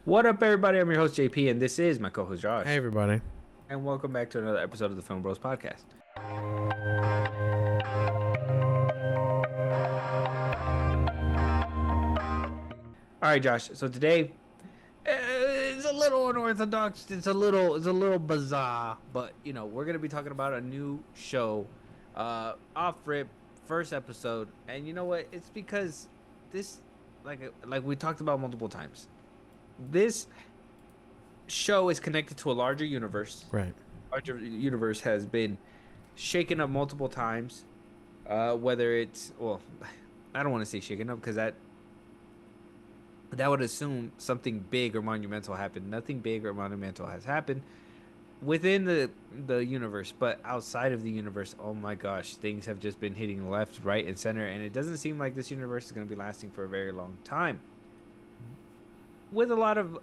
What up, everybody? I'm your host, JP, and this is my co host, Hey Josh. everybody. And welcome back to another episode of the Film Bros Podcast. All right, Josh. So today, it's a little unorthodox. It's a little bizarre, but we're gonna be talking about a new show, off rip, first episode, and you know what? It's because this, like we talked about multiple times, this show is connected to a larger universe. Right. Larger universe has been shaken up multiple times. Whether it's well, I don't want to say shaken up because that would assume something big or monumental happened. Nothing big or monumental has happened within the universe, but outside of the universe, oh my gosh, things have just been hitting left, right, and center, and it doesn't seem like this universe is going to be lasting for a very long time. With a lot of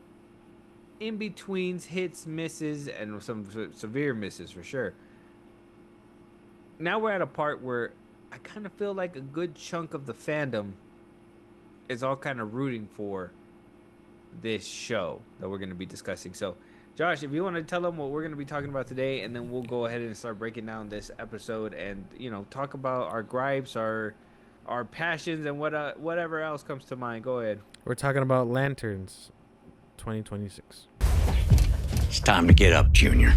in betweens, hits, misses, and some severe misses for sure. Now we're at a part where I kind of feel like a good chunk of the fandom is all kind of rooting for this show that we're going to be discussing. So, Josh, if you want to tell them what we're going to be talking about today, and then we'll go ahead and start breaking down this episode, and talk about our gripes, our passions, and whatever else comes to mind. Go ahead. We're talking about Lanterns 2026. It's time to get up, Junior.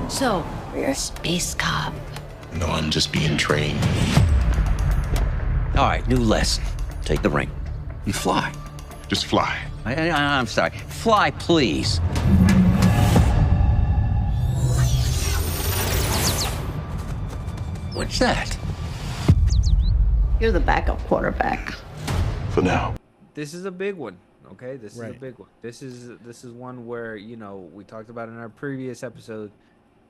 So, you're a space cop. No, I'm just being trained. All right, new lesson. Take the ring. You fly. Just fly. I'm sorry. Fly, please. What's that? You're the backup quarterback. For now. This is a big one. Okay, this is a Right. big one. This is one where we talked about in our previous episode.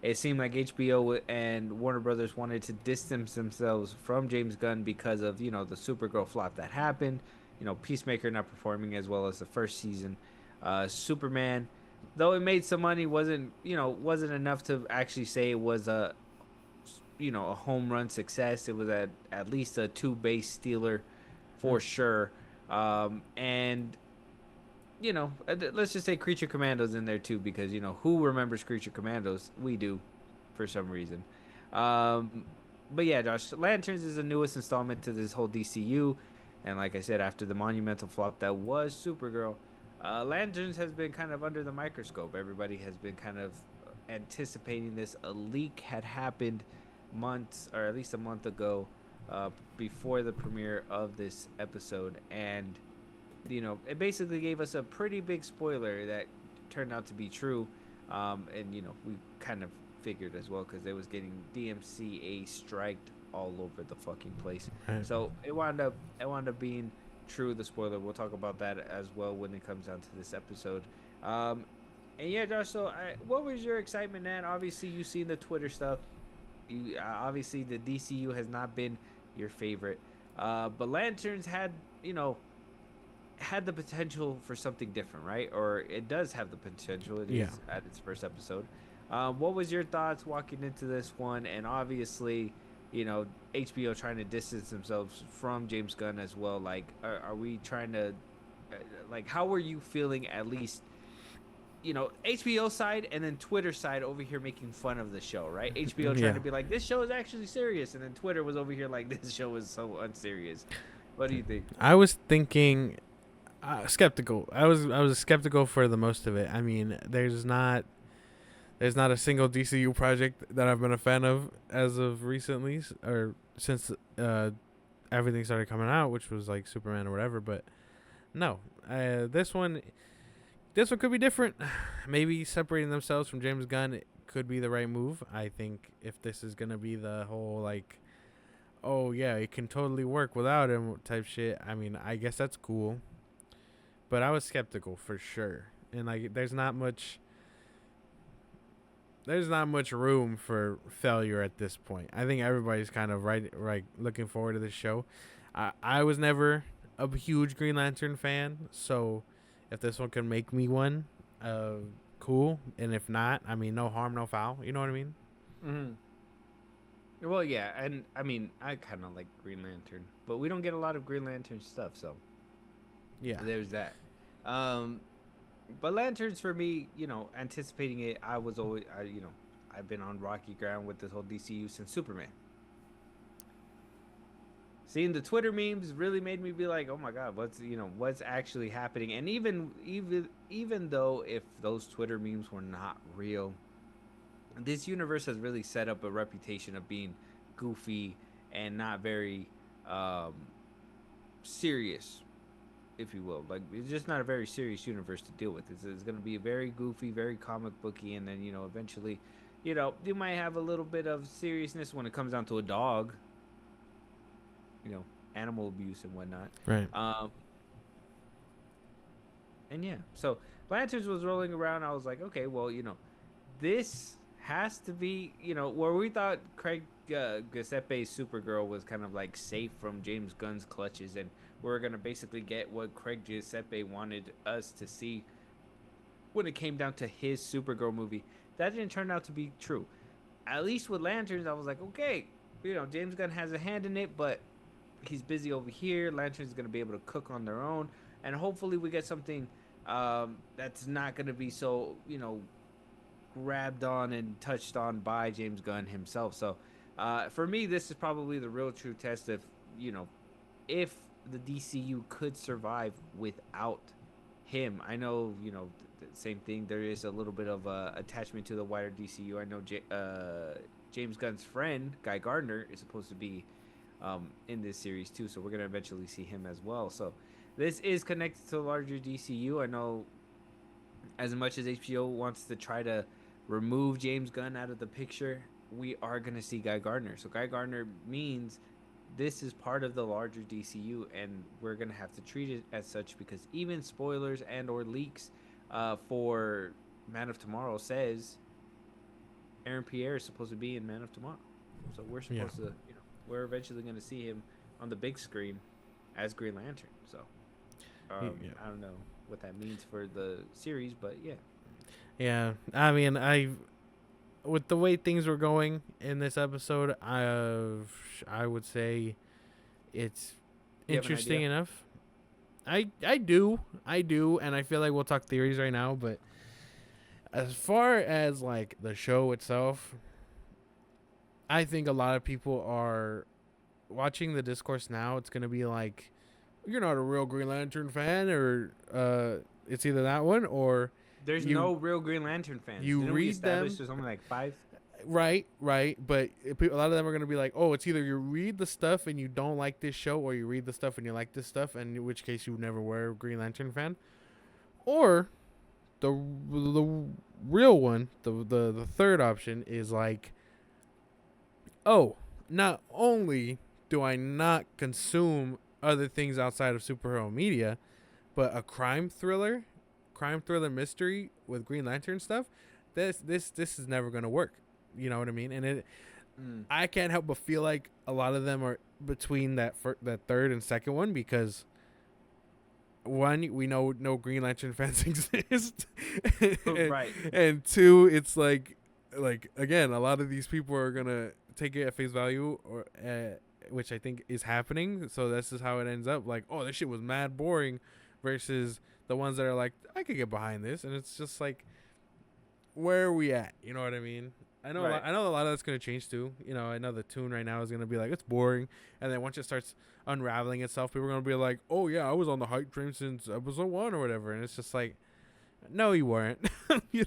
It seemed like HBO and Warner Brothers wanted to distance themselves from James Gunn because of the Supergirl flop that happened. Peacemaker not performing as well as the first season. Superman, though it made some money, wasn't enough to actually say it was a home run success. It was at least a two base stealer for sure. And let's just say Creature Commandos in there too, because who remembers Creature Commandos? We do, for some reason. But yeah, Josh, Lanterns is the newest installment to this whole DCU, and like I said, after the monumental flop that was Supergirl, Lanterns has been kind of under the microscope. Everybody has been kind of anticipating this. A leak had happened months, or at least a month ago, before the premiere of this episode, and it basically gave us a pretty big spoiler that turned out to be true. And we kind of figured as well because it was getting DMCA striked all over the fucking place. Right. So it wound up being true. The spoiler. We'll talk about that as well when it comes down to this episode. And yeah, Josh. So what was your excitement, man? Obviously, you've seen the Twitter stuff. Obviously the DCU has not been your favorite, but Lanterns had the potential for something different, right? Or it does have the potential. It is at its first episode. What was your thoughts walking into this one? And obviously, HBO trying to distance themselves from James Gunn as well. Like, are we trying to, how were you feeling at least? HBO side and then Twitter side over here making fun of the show, right? HBO trying to be like, this show is actually serious, and then Twitter was over here like, this show is so unserious. What do you think? I was thinking skeptical. I was skeptical for the most of it. I mean, there's not a single DCU project that I've been a fan of as of recently or since everything started coming out, which was like Superman or whatever, but no. This one could be different. Maybe separating themselves from James Gunn could be the right move. I think if this is going to be the whole, like, oh, yeah, it can totally work without him type shit, I mean, I guess that's cool. But I was skeptical for sure. And, like, there's not much room for failure at this point. I think everybody's kind of right looking forward to this show. I was never a huge Green Lantern fan, so if this one can make me one, cool. And if not, I mean, no harm, no foul. You know what I mean? Mm-hmm. Well, yeah, and I mean, I kind of like Green Lantern, but we don't get a lot of Green Lantern stuff, so Yeah. There's that. Um, but Lanterns for me, anticipating it, I was always, I've been on rocky ground with this whole DCU since Superman. Seeing the Twitter memes really made me be like, "Oh my God, what's actually happening?" And even though if those Twitter memes were not real, this universe has really set up a reputation of being goofy and not very um, serious, if you will. Like, it's just not a very serious universe to deal with. It's going to be very goofy, very comic booky, and then eventually, you might have a little bit of seriousness when it comes down to a dog. Animal abuse and whatnot. Right. And yeah, so Lanterns was rolling around. I was like, okay, well, this has to be, where we thought Craig Giuseppe's Supergirl was kind of like safe from James Gunn's clutches, and we're gonna basically get what Craig Giuseppe wanted us to see when it came down to his Supergirl movie. That didn't turn out to be true. At least with Lanterns, I was like, okay, James Gunn has a hand in it, but he's busy over here. Lantern's gonna be able to cook on their own, and hopefully we get something that's not gonna be so grabbed on and touched on by James Gunn himself. So for me, this is probably the real true test of if the DCU could survive without him. I know the same thing. There is a little bit of attachment to the wider DCU. I know James Gunn's friend Guy Gardner is supposed to be in this series too, so we're gonna eventually see him as well. So this is connected to the larger DCU. I know as much as HBO wants to try to remove James Gunn out of the picture, we are gonna see Guy Gardner. So Guy Gardner means this is part of the larger DCU, and we're gonna have to treat it as such, because even spoilers and or leaks for Man of Tomorrow says Aaron Pierre is supposed to be in Man of Tomorrow. So we're supposed to, we're eventually going to see him on the big screen as Green Lantern. So I don't know what that means for the series, but yeah. Yeah, I mean, with the way things were going in this episode, I would say it's interesting enough. I do, and I feel like we'll talk theories right now, but as far as like the show itself, I think a lot of people are watching the discourse now. It's going to be like, you're not a real Green Lantern fan, or it's either that one or there's no real Green Lantern fans. You Didn't read them. There's only like 5. Right. But a lot of them are going to be like, oh, it's either you read the stuff and you don't like this show, or you read the stuff and you like this stuff, and in which case you never were a Green Lantern fan. Or the real one, the third option is like, oh, not only do I not consume other things outside of superhero media, but a crime thriller mystery with Green Lantern stuff, this is never going to work. You know what I mean? And I can't help but feel like a lot of them are between that third and second one, because one, we know no Green Lantern fans exist, Right? And two, it's like again, a lot of these people are gonna take it at face value, or which I think is happening. So this is how it ends up. Like, oh, this shit was mad boring, versus the ones that are like, I could get behind this, and it's just like, where are we at? You know what I mean? I know Right. I know a lot of that's gonna change too. I know the tune right now is gonna be like, it's boring, and then once it starts unraveling itself, people are gonna be like, oh yeah, I was on the hype train since episode 1 or whatever, and it's just like, no, you weren't.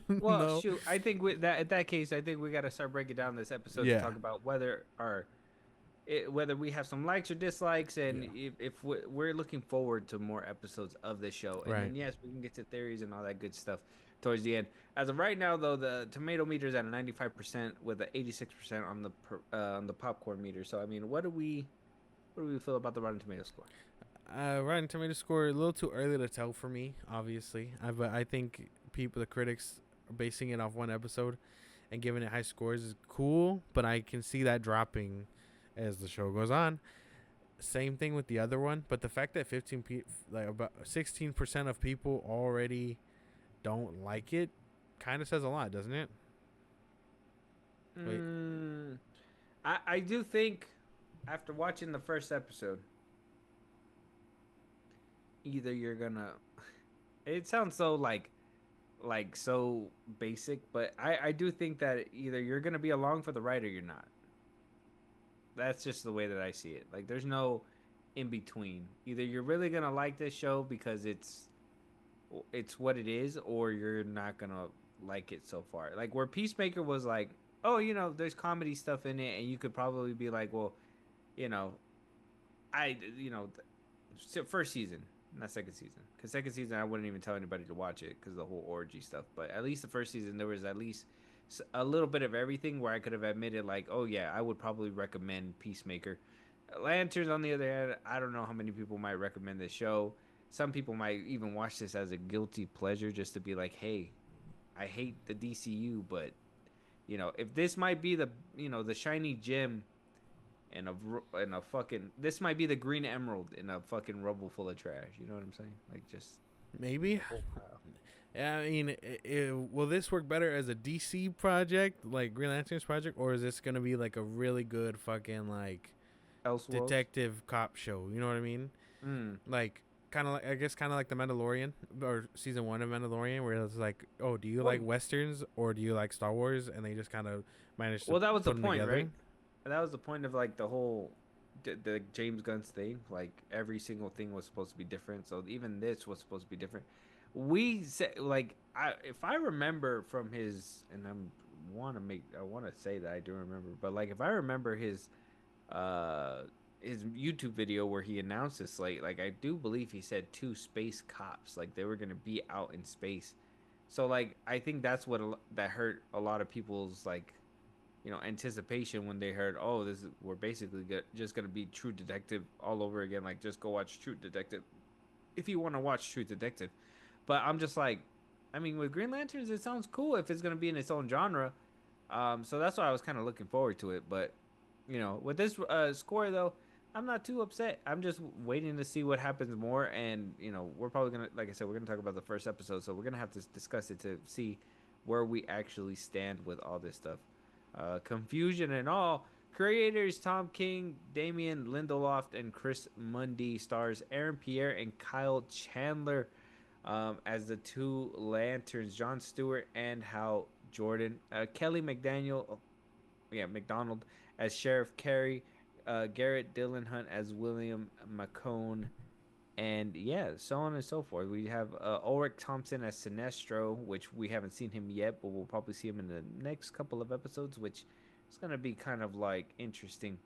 Well, shoot, I think with that, in that case, I think we got to start breaking down this episode to talk about whether we have some likes or dislikes, and if we're looking forward to more episodes of this show. And then, yes, we can get to theories and all that good stuff towards the end. As of right now, though, the tomato meter is at a 95% with an 86% on the popcorn meter. So, I mean, what do we feel about the Rotten Tomato score? Rotten Tomato score, a little too early to tell for me, obviously. But I think the critics, are basing it off one episode and giving it high scores is cool, but I can see that dropping as the show goes on. Same thing with the other one, but the fact that about 16% of people already don't like it kind of says a lot, doesn't it? I do think after watching the first episode, either you're gonna. It sounds so like so basic, but I do think that either you're gonna be along for the ride or you're not. That's just the way that I see it. Like there's no in between. Either you're really gonna like this show because it's what it is, or you're not gonna like it so far. Like where Peacemaker was like, oh, there's comedy stuff in it, and you could probably be like, well, you know, first season, not second season, because second season I wouldn't even tell anybody to watch it because of the whole orgy stuff. But at least the first season there was at least a little bit of everything where I could have admitted like, oh yeah, I would probably recommend Peacemaker. Lanterns, on the other hand, I don't know how many people might recommend this show. Some people might even watch this as a guilty pleasure just to be like, hey, I hate the DCU, but if this might be the shiny gem in a fucking, this might be the green emerald in a fucking rubble full of trash. You know what I'm saying? Like just Maybe. Yeah, I mean, will this work better as a DC project, like Green Lantern's project, or is this gonna be like a really good fucking like Elseworlds. detective cop show? You know what I mean? Like kind of like, I guess kind of like the Mandalorian or season 1 of Mandalorian, where it's like, oh, do you like westerns or do you like Star Wars? And they just kind of managed to Well, that was put the them point, together. right? That was the point of like the whole the James Gunn's thing. Like every single thing was supposed to be different. So even this was supposed to be different. We said like if I remember from his, and I want to say that I do remember, but like if I remember his YouTube video where he announced this slate, like I do believe he said 2 space cops, like they were gonna be out in space. So like I think that's that hurt a lot of people's like anticipation when they heard, oh, we're basically just gonna be True Detective all over again. Like just go watch True Detective if you want to watch True Detective. But I'm just like, I mean, with Green Lanterns, it sounds cool if it's gonna be in its own genre. So that's why I was kind of looking forward to it. But with this score though, I'm not too upset. I'm just waiting to see what happens more. And we're probably gonna, like I said, we're gonna talk about the first episode, so we're gonna have to discuss it to see where we actually stand with all this stuff. Confusion and all. Creators Tom King, Damian Lindelof, and Chris Mundy. Stars Aaron Pierre and Kyle Chandler as the 2 Lanterns, John Stewart and Hal Jordan. Kelly McDonald as Sheriff Carey. Garrett Dillon Hunt as William McCone. And yeah, so on and so forth. We have Ulrich Thompson as Sinestro, which we haven't seen him yet, but we'll probably see him in the next couple of episodes, which is going to be kind of like interesting.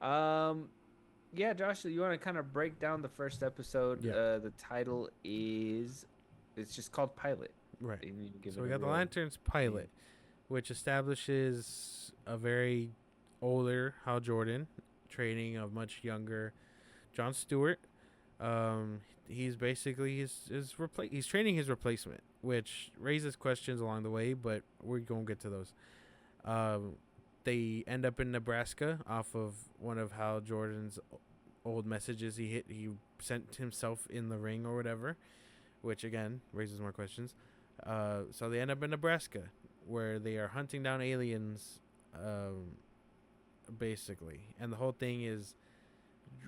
Yeah, Josh, you want to kind of break down the first episode? Yeah. The title it's just called Pilot. Right. So we got the Lanterns pilot, which establishes a very older Hal Jordan training a much younger John Stewart. He's basically he's training his replacement, which raises questions along the way, but we're gonna get to those. They end up in Nebraska off of one of Hal Jordan's old messages he sent himself in the ring or whatever, which again raises more questions. So they end up in Nebraska where they are hunting down aliens, basically, and the whole thing is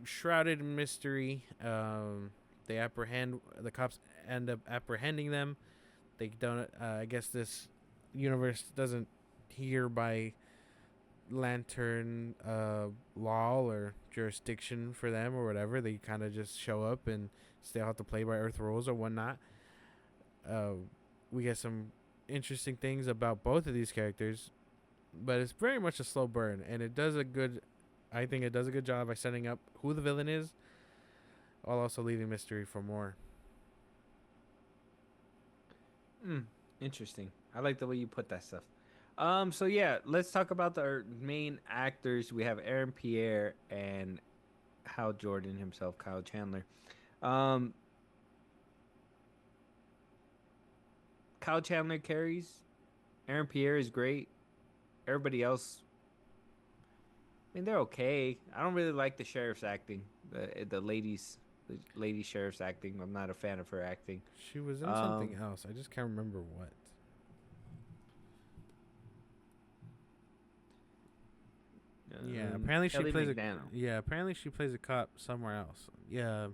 shrouded in mystery. The cops end up apprehending them. They don't, I guess this universe doesn't hear by Lantern law or jurisdiction for them or whatever. They kind of just show up and still have to play by Earth rules or whatnot. We get some interesting things about both of these characters, but it's very much a slow burn, and I think it does a good job by setting up who the villain is, while also leaving mystery for more. Interesting. I like the way you put that stuff. So yeah, let's talk about the main actors. We have Aaron Pierre and Hal Jordan himself, Kyle Chandler. Kyle Chandler carries. Aaron Pierre is great. Everybody else, I mean, they're okay. I don't really like the sheriff's acting. The lady sheriff's acting. I'm not a fan of her acting. She was in something else. I just can't remember what. Yeah, apparently she plays McDaniel. apparently she plays a cop somewhere else. Yeah,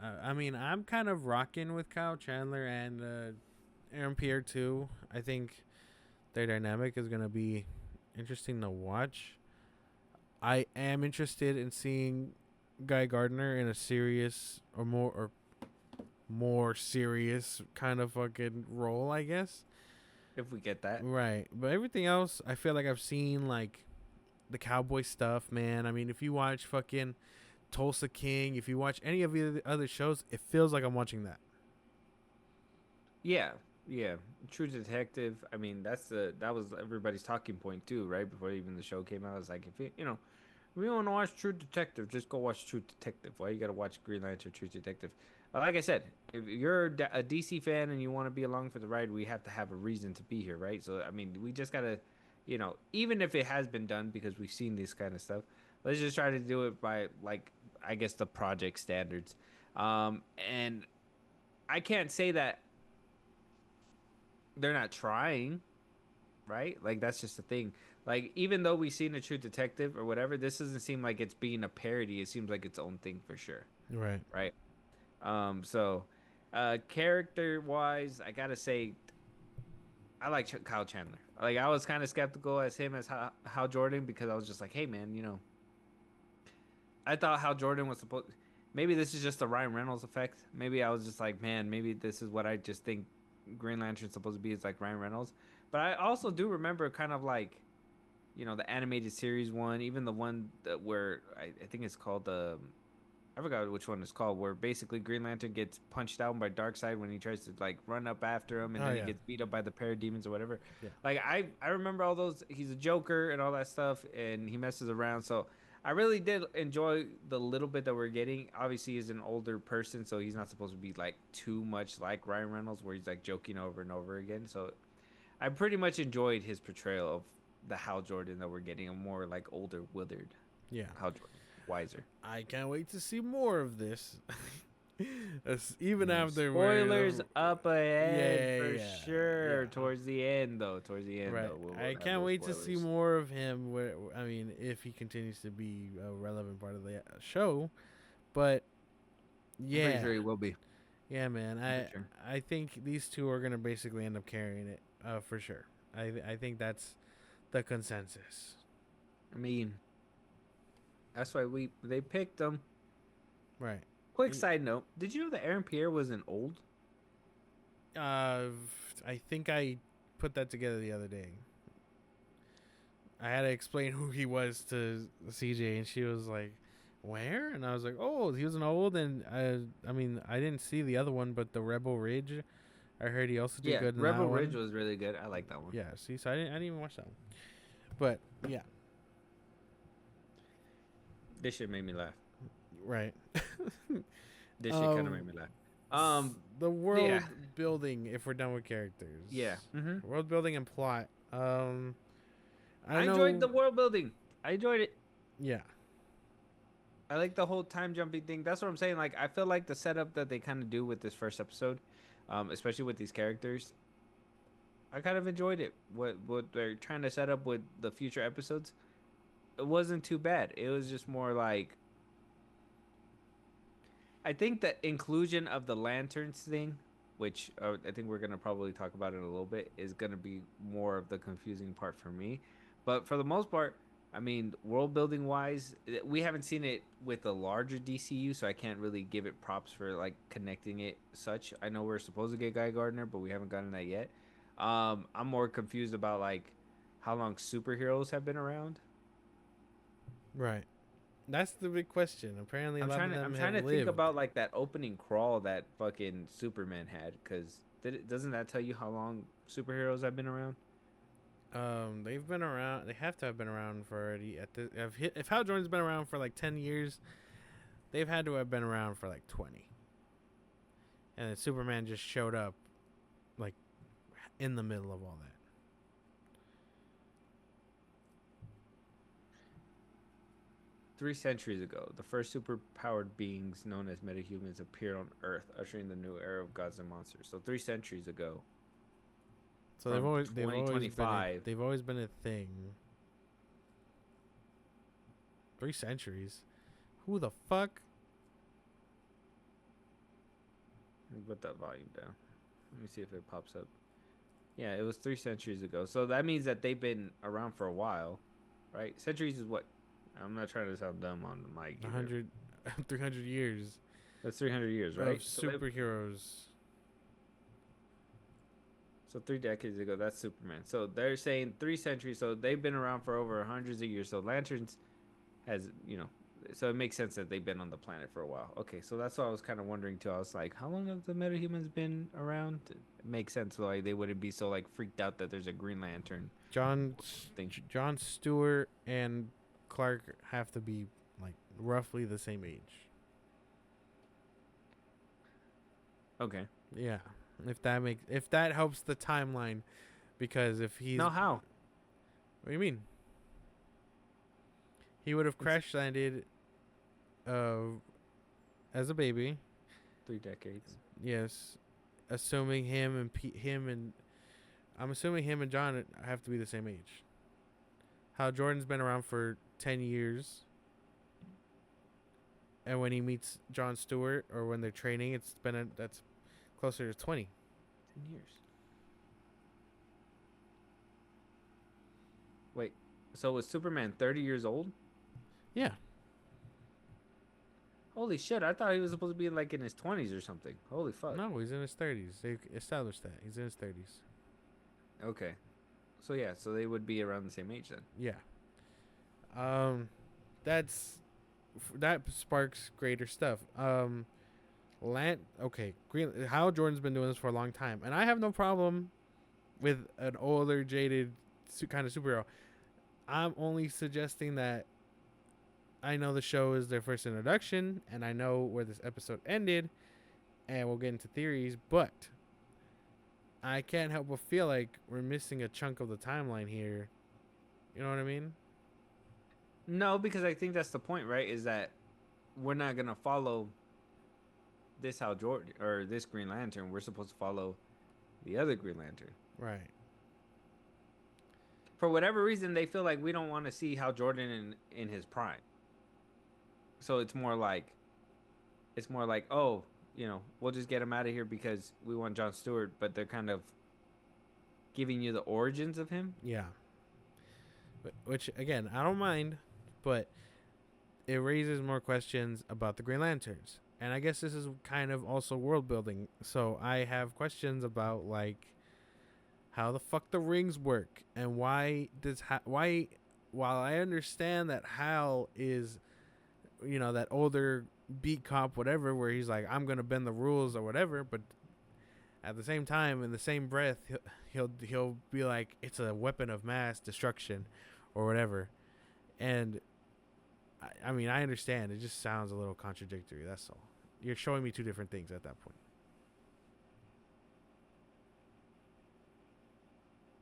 I mean, I'm kind of rocking with Kyle Chandler and Aaron Pierre too. I think their dynamic is gonna be interesting to watch. I am interested in seeing Guy Gardner in a serious or more serious kind of fucking role, I guess. If we get that. Right. But everything else, I feel like I've seen like the cowboy stuff, man. I mean, if you watch fucking Tulsa King, if you watch any of the other shows, it feels like I'm watching that. Yeah, yeah. True Detective. I mean, that was everybody's talking point too, right? Before even the show came out, it's like if if you want to watch True Detective, just go watch True Detective. Why you gotta watch Green Lantern True Detective? Like I said, if you're a DC fan and you want to be along for the ride, we have to have a reason to be here, right? So I mean, we just gotta, even if it has been done because we've seen this kind of stuff, let's just try to do it by like I guess the project standards. And I can't say that they're not trying, right? Like that's just the thing. Like even though we've seen a True Detective or whatever, this doesn't seem like it's being a parody. It seems like its own thing for sure, Right. right? So character wise, I gotta say I like Kyle Chandler. Like I was kind of skeptical as him as Hal Jordan because I was just like, hey man, I thought Hal Jordan was supposed. Maybe this is just the Ryan Reynolds effect. Maybe I was just like, man, maybe this is what I just think Green Lantern's supposed to be. Is like Ryan Reynolds. But I also do remember kind of like, the animated series one, even the one where I think it's called I forgot which one it's called, where basically Green Lantern gets punched down by Darkseid when he tries to like run up after him, and then he gets beat up by the parademons or whatever. Yeah. Like I remember all those. He's a Joker and all that stuff, and he messes around. So I really did enjoy the little bit that we're getting. Obviously, he's an older person, so he's not supposed to be like too much like Ryan Reynolds, where he's like joking over and over again. So I pretty much enjoyed his portrayal of the Hal Jordan that we're getting, a more like older, withered Yeah. Hal Jordan, wiser. I can't wait to see more of this. Even after Spoilers up ahead Yeah, for yeah, sure. yeah. Towards the end, though. Right. We'll I have can't those wait to see spoilers. more of him. I mean, if he continues to be a relevant part of the show, but I'm yeah, pretty sure he will be. yeah, man. pretty sure. I think these two are gonna basically end up carrying it, for sure. I think that's the consensus. I mean, that's why they picked them. Right. Quick side note: did you know that Aaron Pierre wasn't old? I think I put that together the other day. I had to explain who he was to CJ, and she was like, "Where?" And I was like, "Oh, he was an old." And I mean, I didn't see the other one, but the Rebel Ridge, I heard he also did good in Rebel that Ridge one. was really good. I like that one. Yeah, see, so I didn't even watch that one, but yeah, This shit made me laugh. right. This shit kind of made me laugh. The world yeah. building. If we're done with characters, Yeah. Mm-hmm. world building and plot. I know, enjoyed the world building. I enjoyed it. Yeah. I like the whole time jumping thing. That's what I'm saying. Like, I feel like the setup that they kind of do with this first episode, especially with these characters, I kind of enjoyed it. What they're trying to set up with the future episodes, it wasn't too bad. It was just more like, I think the inclusion of the lanterns thing, which I think we're gonna probably talk about in a little bit, is gonna be more of the confusing part for me. But for the most part, I mean, world building wise, we haven't seen it with the larger DCU, so I can't really give it props for like connecting it such. I know we're supposed to get Guy Gardner, but we haven't gotten that yet. I'm more confused about like how long superheroes have been around. Right. That's the big question. Apparently, a lot of them I'm trying have to lived. think about like that opening crawl that fucking Superman had, because doesn't that tell you how long superheroes have been around? They've been around. They have to have been around for already. If Hal Jordan's been around for like 10 years, they've had to have been around for like 20. And then Superman just showed up, like, in the middle of all that. Three centuries ago, the first superpowered beings known as metahumans appeared on Earth, ushering the new era of gods and monsters. So 3 centuries ago. So From they've always been a thing. 3 centuries. Who the fuck? Let me put that volume down. Let me see if it pops up. Yeah, it was 3 centuries ago. So that means that they've been around for a while, right? Centuries is what? I'm not trying to sound dumb on the mic. 100, 300 years That's 300 years, right? of superheroes. So 3 decades ago, that's Superman. So they're saying 3 centuries. So they've been around for over hundreds of years. So Lanterns has, so it makes sense that they've been on the planet for a while. Okay, so that's what I was kind of wondering too. I was like, how long have the metahumans been around? It makes sense why they wouldn't be so like freaked out that there's a Green Lantern. John Stewart and Clark have to be like roughly the same age. Okay. Yeah, if that helps the timeline, because if he's No, how? What do you mean? He would have crash landed, as a baby. 3 decades. Yes, assuming him and I'm assuming him and John have to be the same age. How Jordan's been around for 10 years. And when he meets John Stewart, or when they're training, that's closer to 20. 10 years. Wait, so was Superman 30 years old? Yeah. Holy shit, I thought he was supposed to be like in his 20s or something. Holy fuck. No, he's in his 30s. They established that. He's in his 30s. Okay. So yeah, so they would be around the same age then. Yeah. That sparks greater stuff. Hal Jordan's been doing this for a long time, and I have no problem with an older, jaded kind of superhero. I'm only suggesting that I know the show is their first introduction, and I know where this episode ended, and we'll get into theories, but I can't help but feel like we're missing a chunk of the timeline here. You know what I mean? No, because I think that's the point, right? Is that we're not gonna follow this Hal Jordan or this Green Lantern. We're supposed to follow the other Green Lantern. Right. For whatever reason, they feel like we don't want to see Hal Jordan in his prime. So it's more like, oh, we'll just get him out of here because we want John Stewart, but they're kind of giving you the origins of him. Yeah. Which, again, I don't mind, but it raises more questions about the Green Lanterns. And I guess this is kind of also world building. So I have questions about, like, how the fuck the rings work, and why while I understand that Hal is, that older beat cop, whatever, where he's like, I'm gonna bend the rules or whatever, but at the same time, in the same breath, he'll be like, it's a weapon of mass destruction or whatever. And I mean, I understand, it just sounds a little contradictory, that's all. You're showing me two different things at that point.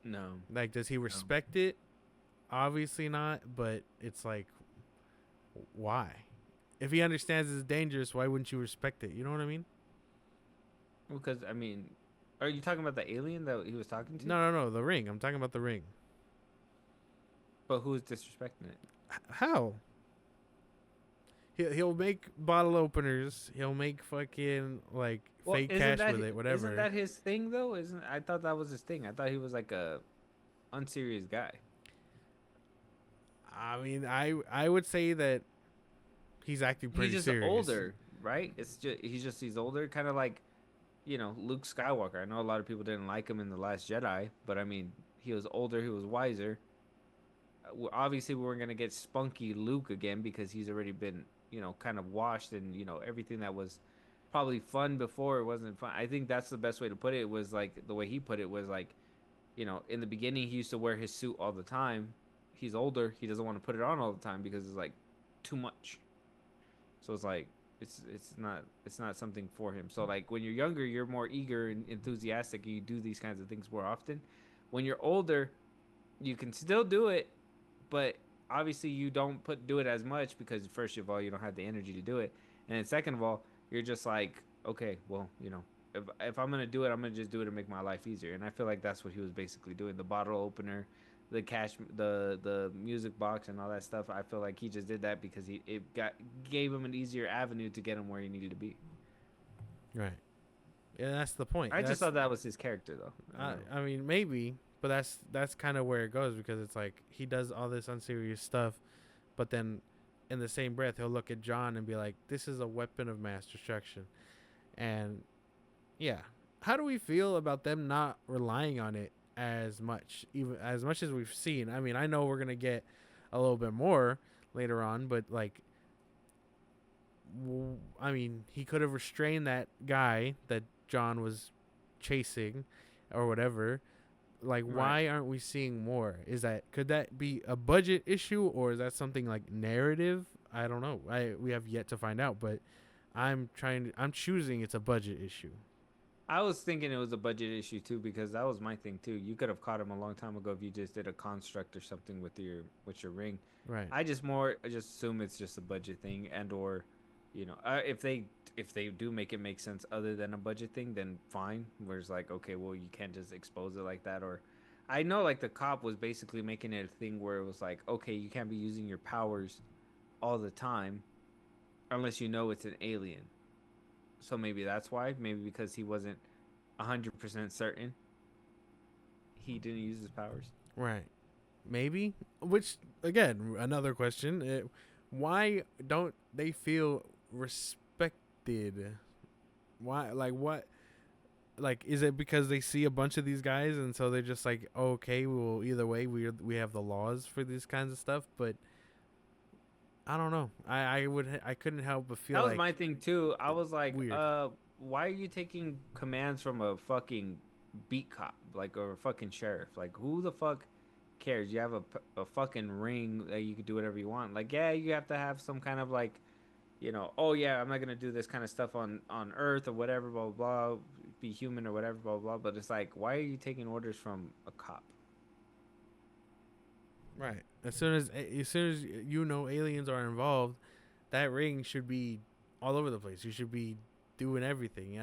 No. Like, does he respect it? Obviously not, but it's like, why? If he understands it's dangerous, why wouldn't you respect it? You know what I mean? Because, I mean, are you talking about the alien that he was talking to? No, the ring. I'm talking about the ring. But who's disrespecting it? How? He'll make bottle openers. He'll make fucking, like, fake cash with it, whatever. Isn't that his thing, though? I thought that was his thing. I thought he was, like, a unserious guy. I mean, I would say that he's acting pretty serious. He's just older, right? He's older, kind of like, Luke Skywalker. I know a lot of people didn't like him in The Last Jedi, but I mean, he was older, he was wiser. Obviously, we weren't gonna get spunky Luke again because he's already been, kind of washed, and everything that was probably fun before, it wasn't fun. I think that's the best way to put it. Was like the way he put it was like, in the beginning he used to wear his suit all the time. He's older, he doesn't want to put it on all the time because it's like too much. So it's like it's not something for him. So like when you're younger, you're more eager and enthusiastic, and you do these kinds of things more often. When you're older, you can still do it, but obviously you don't do it as much because first of all, you don't have the energy to do it, and then second of all, you're just like, okay, well, if I'm gonna do it, I'm gonna just do it to make my life easier. And I feel like that's what he was basically doing. The bottle opener, the cash, the music box, and all that stuff. I feel like he just did that because it gave him an easier avenue to get him where he needed to be. Right. Yeah, that's the point. I just thought that was his character, though. I mean, maybe, but that's kind of where it goes, because it's like he does all this unserious stuff, but then in the same breath he'll look at John and be like, "This is a weapon of mass destruction," and yeah, how do we feel about them not relying on it as much, even as much as we've seen? I mean, I know we're gonna get a little bit more later on, but like, I mean, he could have restrained that guy that John was chasing or whatever. Like, why aren't we seeing more? Could that be a budget issue, or is that something like narrative? I don't know. We have yet to find out, but I'm choosing it's a budget issue. I was thinking it was a budget issue too, because that was my thing too. You could have caught him a long time ago if you just did a construct or something with your ring. Right. I just assume it's just a budget thing, and or, if they do make it make sense other than a budget thing, then fine. Where it's like, okay, well, you can't just expose it like that. Or I know like the cop was basically making it a thing where it was like, okay, you can't be using your powers all the time unless you know it's an alien. So maybe that's why. Maybe because he wasn't 100% certain he didn't use his powers. Right. Maybe. Which, again, another question. Why don't they feel respected? Why? Like, what? Like, is it because they see a bunch of these guys and so they're just like, oh, okay, well, either way, we have the laws for these kinds of stuff, but I don't know. I couldn't help but feel that was like my thing too. I was like, weird. Why are you taking commands from a fucking beat cop, like, or a fucking sheriff? Like, who the fuck cares? You have a fucking ring that you can do whatever you want. Like, yeah, you have to have some kind of like, oh yeah, I'm not gonna do this kind of stuff on Earth or whatever, blah blah blah, be human or whatever, blah blah. But it's like, why are you taking orders from a cop? Right. As soon as aliens are involved, that ring should be all over the place. You should be doing everything.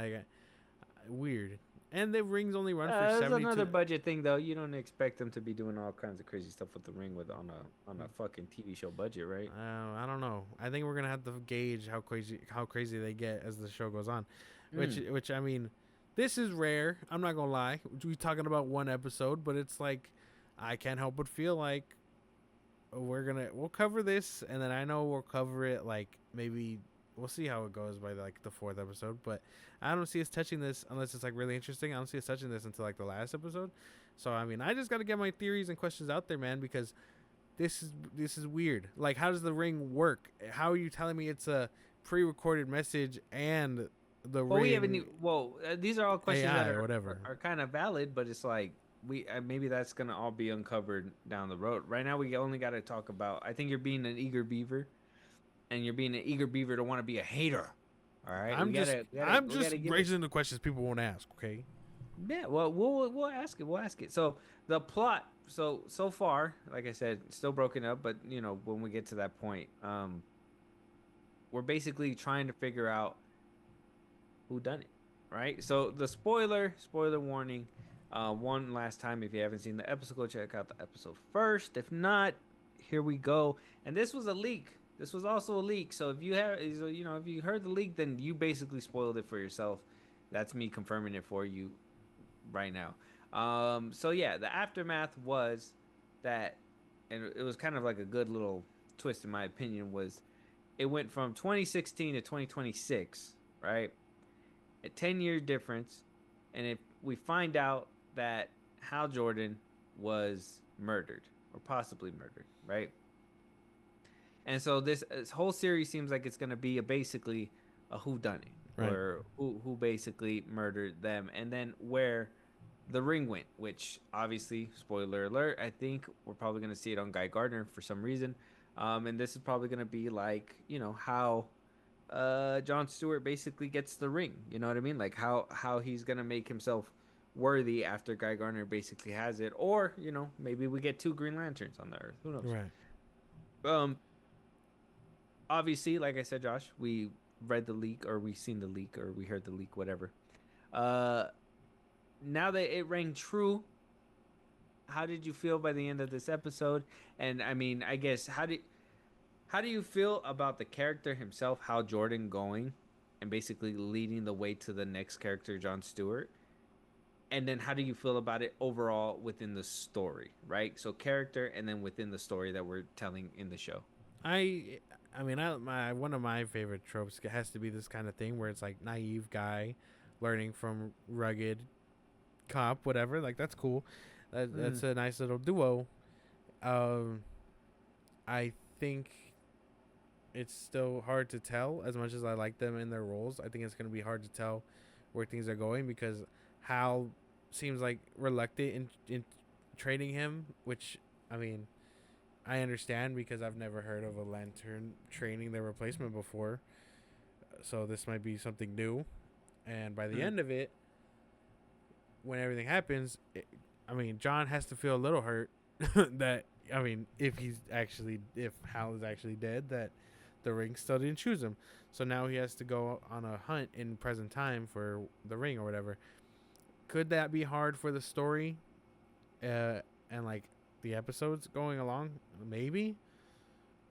Weird. And the rings only run for 72. That's another budget thing, though. You don't expect them to be doing all kinds of crazy stuff with the ring on a fucking TV show budget, right? I don't know. I think we're gonna have to gauge how crazy they get as the show goes on. Which I mean, this is rare. I'm not gonna lie. We're talking about one episode, but it's like I can't help but feel like we'll cover this, and then I know we'll cover it like maybe we'll see how it goes by like the 4th episode, but I don't see us touching this unless it's like really interesting. I don't see us touching this until like the last episode. So I mean, I just got to get my theories and questions out there, man, because this is weird. Like, how does the ring work? How are you telling me it's a pre-recorded message and the ring? We haven't. These are all questions AI that or whatever are kind of valid, but it's like maybe that's gonna all be uncovered down the road. Right now, we only got to talk about. I think you're being an eager beaver, and you're being an eager beaver to want to be a hater. All right, I'm just raising the questions people won't ask. Okay. Yeah, well, we'll ask it. We'll ask it. So the plot. So far, like I said, still broken up. But when we get to that point, we're basically trying to figure out who done it, right? So the spoiler warning. One last time, if you haven't seen the episode, go check out the episode first. If not, here we go. And this was a leak. This was also a leak. So if you heard the leak, then you basically spoiled it for yourself. That's me confirming it for you right now. So yeah, the aftermath was that, and it was kind of like a good little twist in my opinion, was it went from 2016 to 2026, right? A 10-year difference. And if we find out that Hal Jordan was murdered or possibly murdered, right? And so this whole series seems like it's going to be basically a whodunit, right? Or who basically murdered them, and then where the ring went, which obviously, spoiler alert, I think we're probably going to see it on Guy Gardner for some reason. And this is probably going to be like, how Jon Stewart basically gets the ring. You know what I mean? Like how he's going to make himself worthy after Guy Gardner basically has it. Or, maybe we get 2 Green Lanterns on the Earth. Who knows? Right. Obviously, like I said, Josh, we read the leak, or we seen the leak, or we heard the leak, whatever. Now that it rang true, how did you feel by the end of this episode? And I mean, I guess how do you feel about the character himself, Hal Jordan, going and basically leading the way to the next character, Jon Stewart. And then how do you feel about it overall within the story, right? So character, and then within the story that we're telling in the show. I mean, one of my favorite tropes has to be this kind of thing where it's like naive guy learning from rugged cop, whatever. Like that's cool. That's a nice little duo. I think it's still hard to tell as much as I like them in their roles. I think it's going to be hard to tell where things are going because Hal seems like reluctant in trading him, which I mean, I understand because I've never heard of a Lantern training their replacement before. So this might be something new. And by the end of it, when everything happens, I mean, John has to feel a little hurt that, I mean, if Hal is actually dead, that the ring still didn't choose him. So now he has to go on a hunt in present time for the ring or whatever. Could that be hard for the story? And like the episodes going along? Maybe.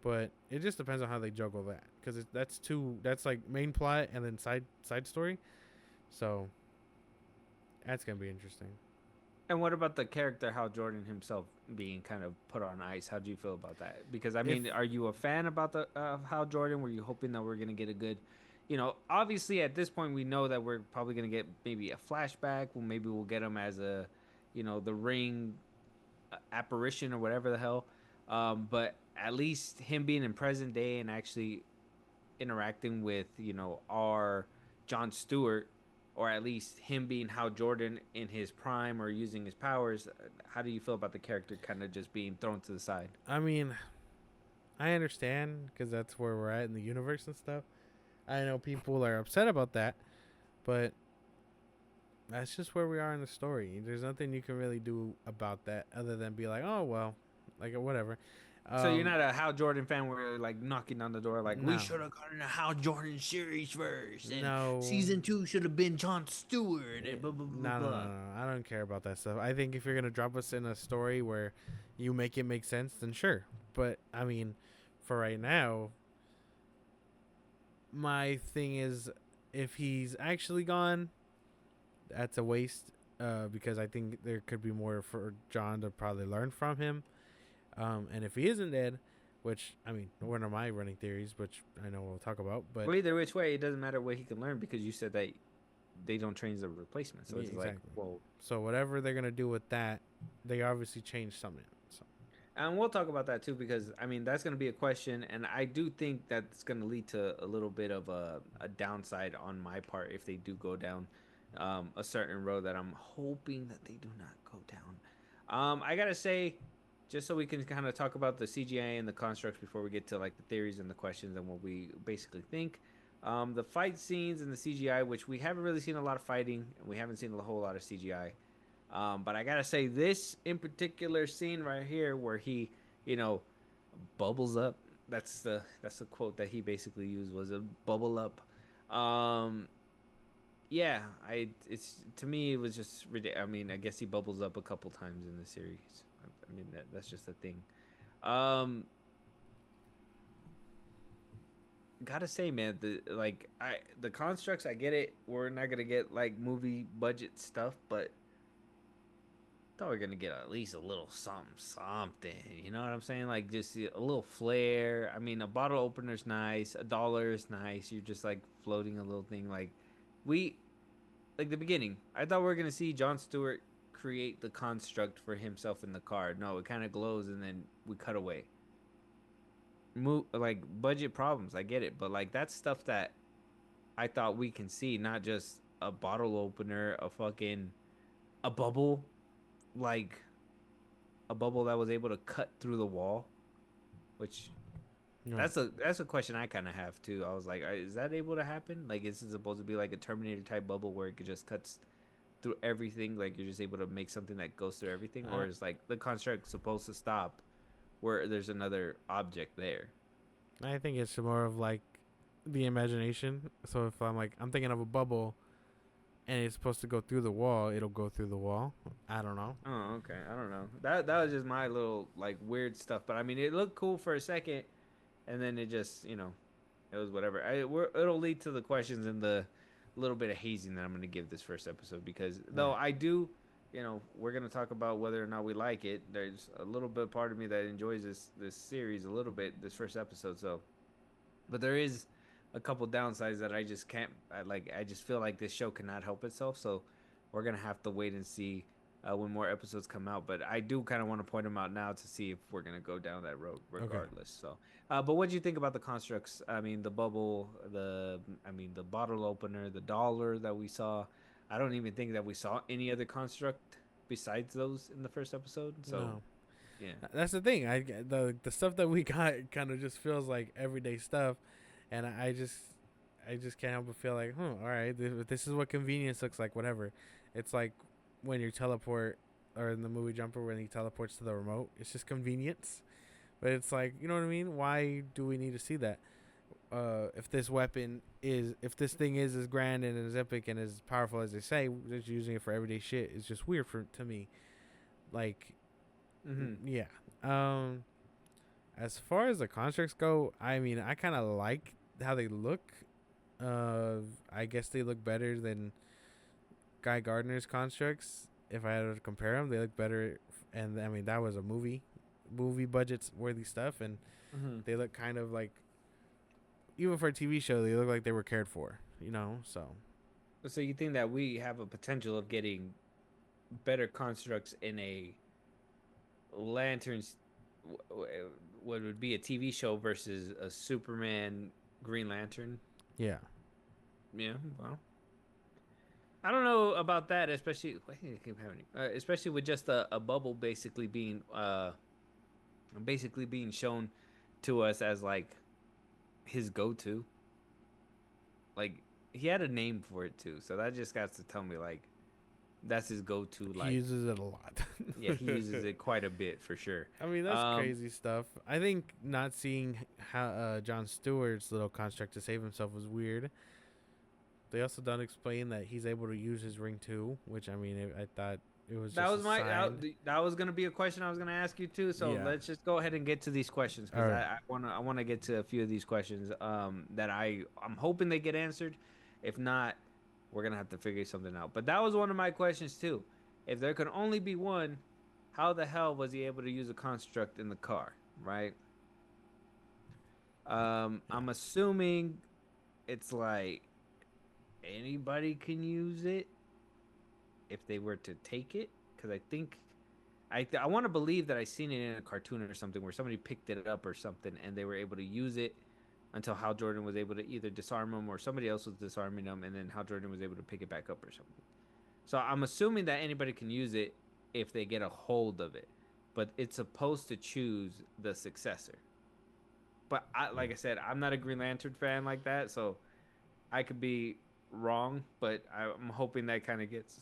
But it just depends on how they juggle that. Because that's like main plot and then side story. So that's going to be interesting. And what about the character Hal Jordan himself being kind of put on ice? How do you feel about that? Because I mean, are you a fan about the Hal Jordan? Were you hoping that we're gonna get a good, obviously at this point we know that we're probably gonna get maybe a flashback. Well, maybe we'll get him as a, the Ring apparition or whatever the hell. But at least him being in present day and actually interacting with our Jon Stewart. Or at least him being Hal Jordan in his prime or using his powers. How do you feel about the character kind of just being thrown to the side? I mean, I understand because that's where we're at in the universe and stuff. I know people are upset about that, but that's just where we are in the story. There's nothing you can really do about that other than be like, oh, well, like whatever. So you're not a Hal Jordan fan where you're like knocking on the door like, No. we should have gotten a Hal Jordan series first. And No. season 2 should have been Jon Stewart and blah, blah, blah, blah. No. I don't care about that stuff. I think if you're going to drop us in a story where you make it make sense, then sure. But, I mean, for right now, my thing is if he's actually gone, that's a waste because I think there could be more for John to probably learn from him. And if he isn't dead, which, I mean, one of my running theories, which I know we'll talk about, but... Well, either which way, it doesn't matter what he can learn because you said that they don't change the replacement. So it's exactly. like, whoa. So whatever they're going to do with that, they obviously changed something. So. And we'll talk about that too because, I mean, that's going to be a question. And I do think that's going to lead to a little bit of a downside on my part if they do go down a certain road that I'm hoping that they do not go down. I got to say... Just so we can kind of talk about the CGI and the constructs before we get to like the theories and the questions and what we basically think. The fight scenes and the CGI, which we haven't really seen a lot of fighting and we haven't seen a whole lot of CGI. But I gotta say, this in particular scene right here where he, bubbles up. That's the quote that he basically used was a bubble up. Yeah, it's to me it was just ridiculous. I mean, I guess he bubbles up a couple times in the series. I mean that's just a thing. Gotta say, man, the constructs, I get it. We're not gonna get like movie budget stuff, but I thought we were gonna get at least a little something. You know what I'm saying? Like just a little flair. I mean, a bottle opener's nice. $1 is nice. You're just like floating a little thing. Like the beginning. I thought we were gonna see Jon Stewart create the construct for himself in the car. No, it kind of glows and then we cut away. Like budget problems, I get it, but like that's stuff that I thought we can see, not just a bottle opener, a bubble, like a bubble that was able to cut through the wall, which that's a question I kind of have too. I was like, is that able to happen? Like, is it supposed to be like a Terminator type bubble where it just cuts through everything, like you're just able to make something that goes through everything, or is like the construct supposed to stop where there's another object there? I think it's more of like the imagination. So if I'm thinking of a bubble and it's supposed to go through the wall, it'll go through the wall. I don't know. Oh, okay. I don't know. That was just my little like weird stuff, but I mean it looked cool for a second and then it just it was whatever. It'll lead to the questions and the little bit of hazing that I'm gonna give this first episode because though Right. I do, we're gonna talk about whether or not we like it. There's a little bit part of me that enjoys this series a little bit, this first episode. So, but there is a couple downsides that I just can't. I just feel like this show cannot help itself. So, we're gonna have to wait and see when more episodes come out. But I do kind of want to point them out now to see if we're gonna go down that road, regardless. So, but what do you think about the constructs? I mean, the bubble, the bottle opener, the dollar that we saw. I don't even think that we saw any other construct besides those in the first episode. So, No. yeah. That's the thing. The stuff that we got kind of just feels like everyday stuff, and I just can't help but feel like, all right, this is what convenience looks like. Whatever. It's like when you teleport, or in the movie Jumper when he teleports to the remote. It's just convenience, but it's like, you know what I mean? Why do we need to see that? If this if this thing is as grand and as epic and as powerful as they say, just using it for everyday shit is just weird to me. Like. Yeah. As far as the constructs go, I mean, I kind of like how they look. I guess they look better than Guy Gardner's constructs. If I had to compare them, they look better. And I mean, that was a movie budgets worthy stuff, and they look kind of like, even for a TV show, they look like they were cared for. So. So you think that we have a potential of getting better constructs in a Lanterns, what would be a TV show versus a Superman Green Lantern? Yeah. Yeah, well, I don't know about that, especially especially with just a bubble basically being shown to us as like his go-to. Like he had a name for it too, so that just got to tell me like that's his go-to. Like He uses it a lot. yeah, he uses it quite a bit for sure. I mean, that's crazy stuff. I think not seeing how John Stewart's little construct to save himself was weird. They also don't explain that he's able to use his ring too, which I mean, I thought it was. That Just was a my sign. that was gonna be a question I was gonna ask you too. So Yeah. let's just go ahead and get to these questions because Alright. I wanna get to a few of these questions that I'm hoping they get answered. If not, we're gonna have to figure something out. But that was one of my questions too. If there could only be one, how the hell was he able to use a construct in the car, right? I'm assuming it's like anybody can use it if they were to take it, because I think I want to believe that I seen it in a cartoon or something where somebody picked it up or something and they were able to use it until Hal Jordan was able to either disarm him or somebody else was disarming them, and then Hal Jordan was able to pick it back up or something. So I'm assuming that anybody can use it if they get a hold of it, but it's supposed to choose the successor. But like I said, I'm not a Green Lantern fan like that, so I could be wrong, but I'm hoping that kind of gets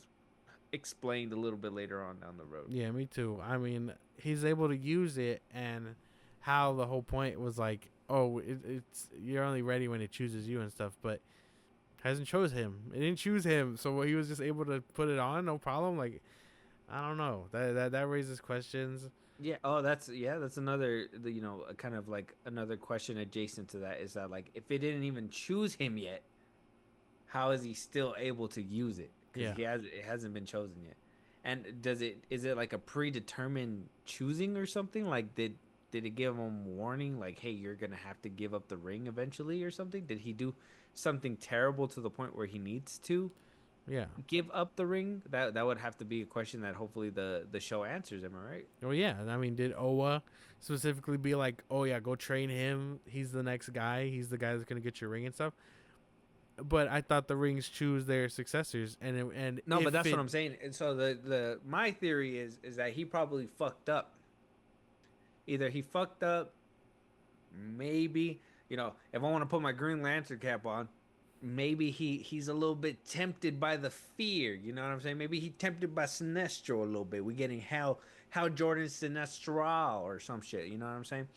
explained a little bit later on down the road. Yeah, me too. I mean, he's able to use it, and how the whole point was like, oh, it's you're only ready when it chooses you and stuff, but hasn't chose him. It didn't choose him, so he was just able to put it on, no problem. Like, I don't know. That raises questions. Yeah. Oh, that's another kind of like another question adjacent to that is that like if it didn't even choose him yet, how is he still able to use it? Because Yeah. it hasn't been chosen yet. And is it like a predetermined choosing or something? Like did it give him warning like, hey, you're gonna have to give up the ring eventually or something? Did he do something terrible to the point where he needs to Yeah. give up the ring? That would have to be a question that hopefully the show answers. Am I right? Oh yeah. I mean, did Owa specifically be like, oh yeah, go train him. He's the next guy. He's the guy that's gonna get your ring and stuff. But I thought the rings choose their successors, and No, if but that's what I'm saying. And so the my theory is that he probably fucked up. Either he fucked up, maybe if I want to put my Green Lantern cap on, maybe he's a little bit tempted by the fear. You know what I'm saying? Maybe he tempted by Sinestro a little bit. We're getting how Jordan Sinestral or some shit. You know what I'm saying?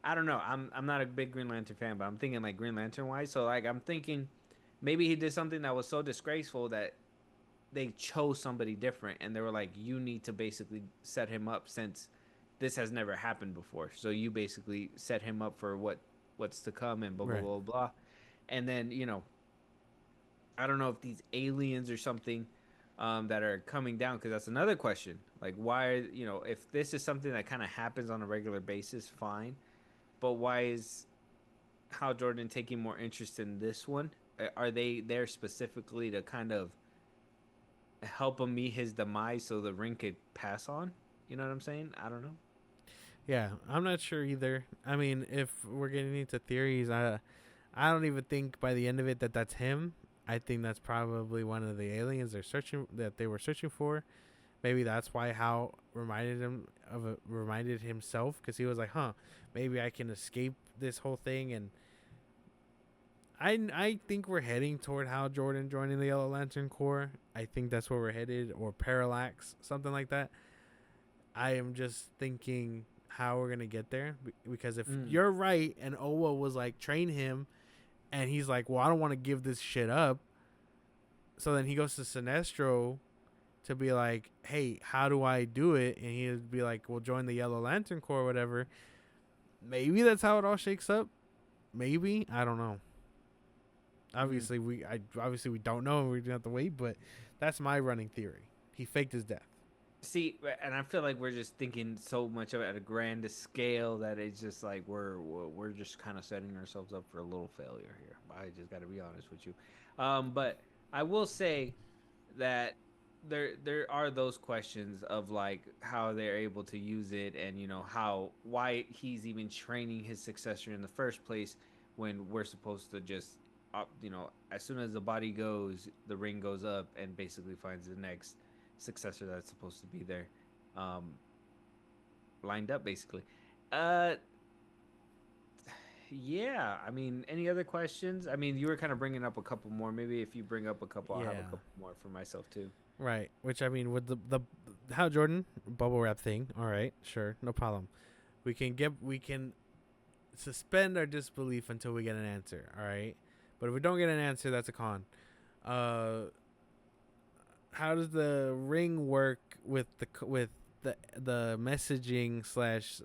I don't know. I'm not a big Green Lantern fan, but I'm thinking like Green Lantern wise. So like I'm thinking maybe he did something that was so disgraceful that they chose somebody different, and they were like, you need to basically set him up since this has never happened before. So you basically set him up for what's to come and blah blah Right. blah blah. And then, I don't know if these aliens or something that are coming down, because that's another question. Like, why, if this is something that kind of happens on a regular basis, fine. But why is Hal Jordan taking more interest in this one? Are they there specifically to kind of help him meet his demise so the ring could pass on? You know what I'm saying? I don't know. Yeah, I'm not sure either. I mean, if we're getting into theories, I don't even think by the end of it that that's him. I think that's probably one of the aliens they were searching for. Maybe that's why Hal reminded himself, because he was like, "Huh, maybe I can escape this whole thing." And I think we're heading toward Hal Jordan joining the Yellow Lantern Corps. I think that's where we're headed, or Parallax, something like that. I am just thinking how we're gonna get there, because if you're right and Owa was like, train him, and he's like, well, I don't want to give this shit up, so then he goes to Sinestro to be like, hey, how do I do it? And he'd be like, well, join the Yellow Lantern Corps or whatever. Maybe that's how it all shakes up. Maybe, I don't know. Obviously we don't know, and we're gonna have to wait, but that's my running theory. He faked his death. See, and I feel like we're just thinking so much of it at a grand scale that it's just like we're just kind of setting ourselves up for a little failure here. I just got to be honest with you. But I will say that there are those questions of like how they're able to use it, and why he's even training his successor in the first place, when we're supposed to just as soon as the body goes, the ring goes up and basically finds the next successor that's supposed to be there, lined up basically. Yeah, I mean, any other questions? I mean, you were kind of bringing up a couple more. Maybe if you bring up a couple, I'll have a couple more for myself too. Right, which I mean, with the Hal Jordan bubble wrap thing, all right, sure, no problem. We can suspend our disbelief until we get an answer, all right? But if we don't get an answer, that's a con. How does the ring work with the messaging slash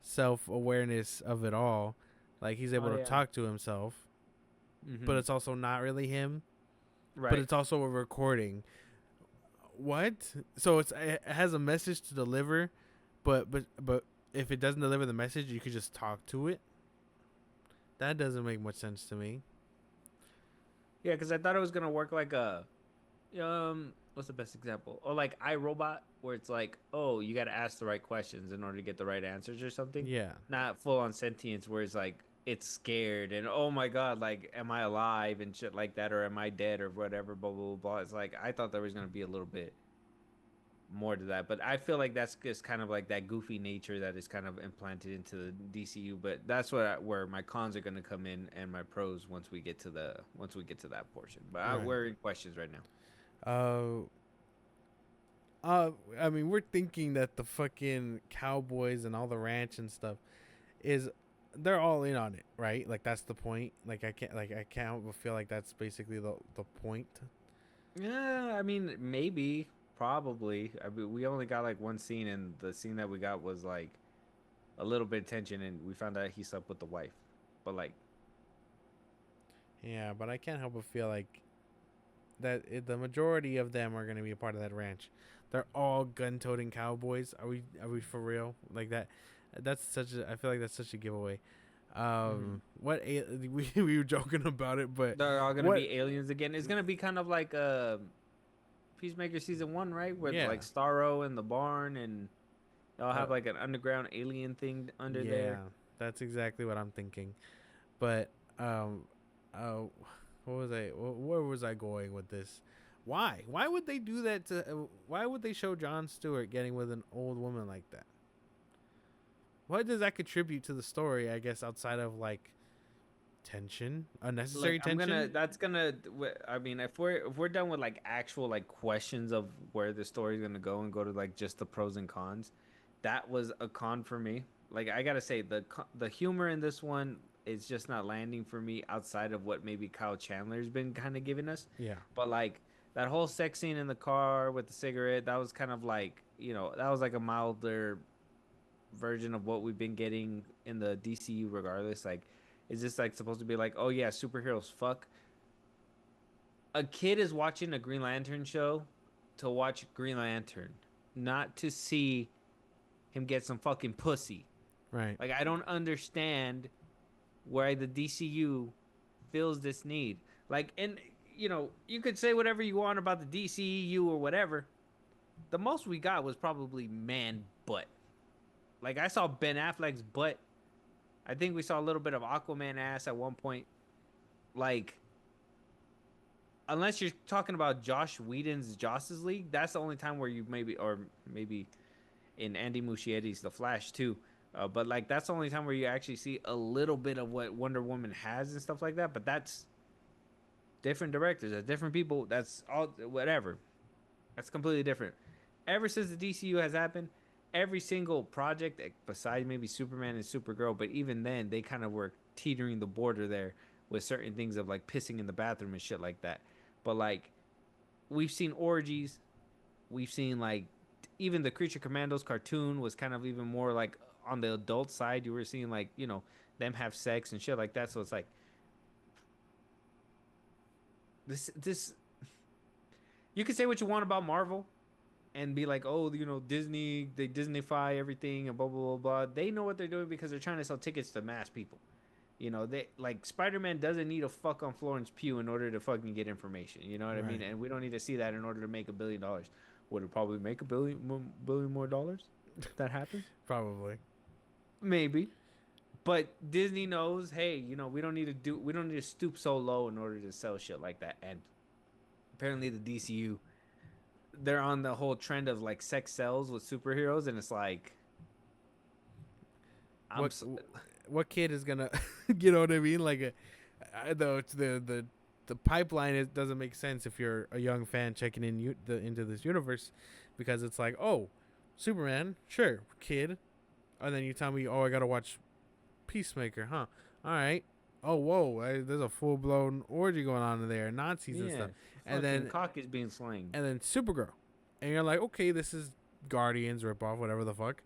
self-awareness of it all? Like, he's able to talk to himself, but it's also not really him. Right. But it's also a recording. What? So it has a message to deliver, but if it doesn't deliver the message, you could just talk to it. That doesn't make much sense to me. Yeah, because I thought it was gonna work like a, what's the best example? Or like iRobot, where it's like, oh, you got to ask the right questions in order to get the right answers or something. Yeah. Not full on sentience, where it's like it's scared and oh my god, like am I alive and shit like that, or am I dead or whatever, blah blah blah. It's like I thought there was gonna be a little bit more to that, but I feel like that's just kind of like that goofy nature that is kind of implanted into the DCU. But that's where my cons are going to come in, and my pros once we get to that portion. But we're in questions right now. I mean, we're thinking that the fucking cowboys and all the ranch and stuff they're all in on it, right? Like, that's the point. Like, I can't but feel like that's basically the point. Yeah, I mean, maybe. Probably. I mean, we only got like one scene, and the scene that we got was like a little bit of tension, and we found out he slept with the wife. But like, yeah, but I can't help but feel like that the majority of them are going to be a part of that ranch. They're all gun-toting cowboys. Are we for real? Like that? I feel like that's such a giveaway. What we were joking about it, but they're all gonna be aliens again. It's gonna be kind of like Peacemaker season 1, right? With like Starro in the barn, and they'll have like an underground alien thing under there. Yeah, that's exactly what I'm thinking. But where was I going with this? Why would they do that why would they show Jon Stewart getting with an old woman like that? What does that contribute to the story, I guess, outside of like unnecessary tension? I mean, if we're done with like actual like questions of where the story's gonna go and go to like just the pros and cons, that was a con for me. Like, I gotta say, the humor in this one is just not landing for me outside of what maybe Kyle Chandler's been kind of giving us. Yeah. But like that whole sex scene in the car with the cigarette, that was kind of like, that was like a milder version of what we've been getting in the DCU regardless. Like, Is this like supposed to be like, oh yeah, superheroes fuck? A kid is watching a Green Lantern show to watch Green Lantern, not to see him get some fucking pussy. Right. Like I don't understand why the DCU feels this need. Like, and you could say whatever you want about the DCEU or whatever. The most we got was probably man butt. Like I saw Ben Affleck's butt. I think we saw a little bit of Aquaman ass at one point. Like, unless you're talking about Josh Whedon's Justice League, that's the only time where you maybe in Andy Muschietti's The Flash too. But like that's the only time where you actually see a little bit of what Wonder Woman has and stuff like that. But that's different directors, that's different people. That's all whatever. That's completely different. Ever since the DCU has happened, every single project, besides maybe Superman and Supergirl, but even then they kind of were teetering the border there with certain things of like pissing in the bathroom and shit like that. But like we've seen orgies, we've seen like even the Creature Commandos cartoon was kind of even more like on the adult side. You were seeing like them have sex and shit like that. So it's like this. You can say what you want about Marvel, and be like, oh, Disney, they Disneyfy everything and blah blah blah blah. They know what they're doing because they're trying to sell tickets to mass people. They like Spider-Man doesn't need to fuck on Florence Pugh in order to fucking get information. You know what I mean? And we don't need to see that in order to make $1 billion. Would it probably make $1 billion more dollars? If that happens? Probably. Maybe. But Disney knows, hey, we don't need to stoop so low in order to sell shit like that. And apparently the DCU, they're on the whole trend of like sex sells with superheroes, and it's like what kid is gonna you know what I mean? Like the pipeline doesn't make sense if you're a young fan checking into this universe, because it's like, oh, Superman, sure, kid, and then you tell me, oh, I gotta watch Peacemaker, huh? All right. Oh, whoa, there's a full-blown orgy going on in there, Nazis and stuff. And then cock is being slanged. And then Supergirl. And you're like, okay, this is Guardians ripoff, whatever the fuck.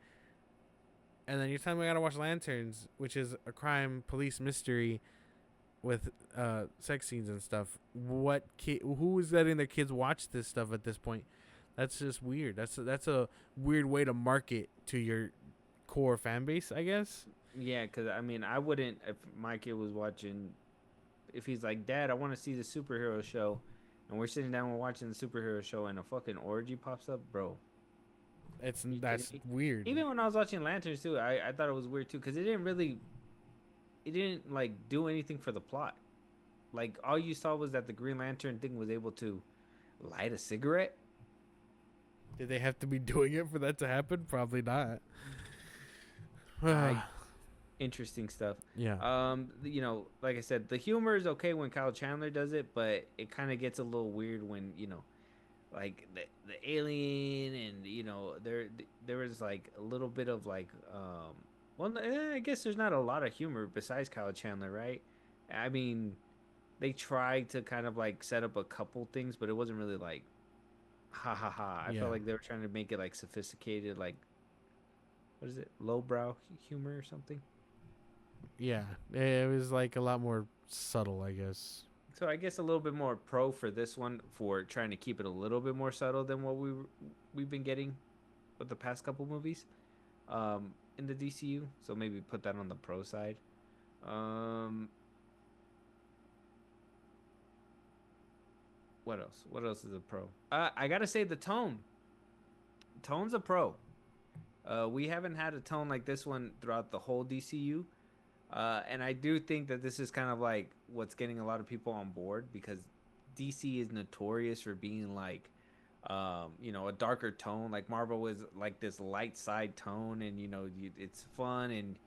And then you're telling me I gotta watch Lanterns, which is a crime police mystery with sex scenes and stuff. Who is letting their kids watch this stuff at this point? That's just weird. That's a weird way to market to your core fan base, I guess. Yeah, because I mean, I wouldn't, if my kid was watching, if he's like, Dad, I want to see the superhero show, and we're sitting down and watching the superhero show, and a fucking orgy pops up, bro. That's weird. Even when I was watching Lanterns too, I thought it was weird too, because it didn't like do anything for the plot. Like all you saw was that the Green Lantern thing was able to light a cigarette. Did they have to be doing it for that to happen? Probably not. Interesting stuff. Yeah. Like I said, the humor is okay when Kyle Chandler does it, but it kind of gets a little weird when like the alien, and there was like a little bit of like I guess there's not a lot of humor besides Kyle Chandler, right? I mean, they tried to kind of like set up a couple things, but it wasn't really like ha ha ha. I felt like they were trying to make it like sophisticated, like what is it, lowbrow humor or something. Yeah, it was like a lot more subtle, I guess. So I guess a little bit more pro for this one, for trying to keep it a little bit more subtle than what we've been getting with the past couple movies in the DCU. So maybe put that on the pro side. What else? What else is a pro? I gotta say the tone. Tone's a pro. We haven't had a tone like this one throughout the whole DCU. And I do think that this is kind of like what's getting a lot of people on board, because DC is notorious for being like, a darker tone. Like Marvel was like this light side tone, and it's fun and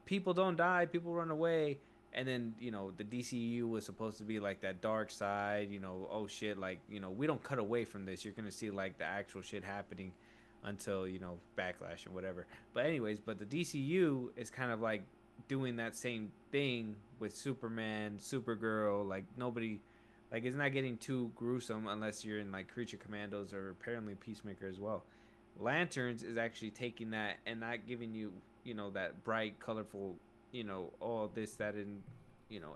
people don't die, people run away. And then the DCU was supposed to be like that dark side. Oh shit, like we don't cut away from this. You're gonna see like the actual shit happening until Backlash and whatever. But anyways, the DCU is kind of like doing that same thing with Superman, Supergirl. Like nobody, like it's not getting too gruesome unless you're in like Creature Commandos or apparently Peacemaker as well. Lanterns is actually taking that and not giving you that bright, colorful, all this, that, and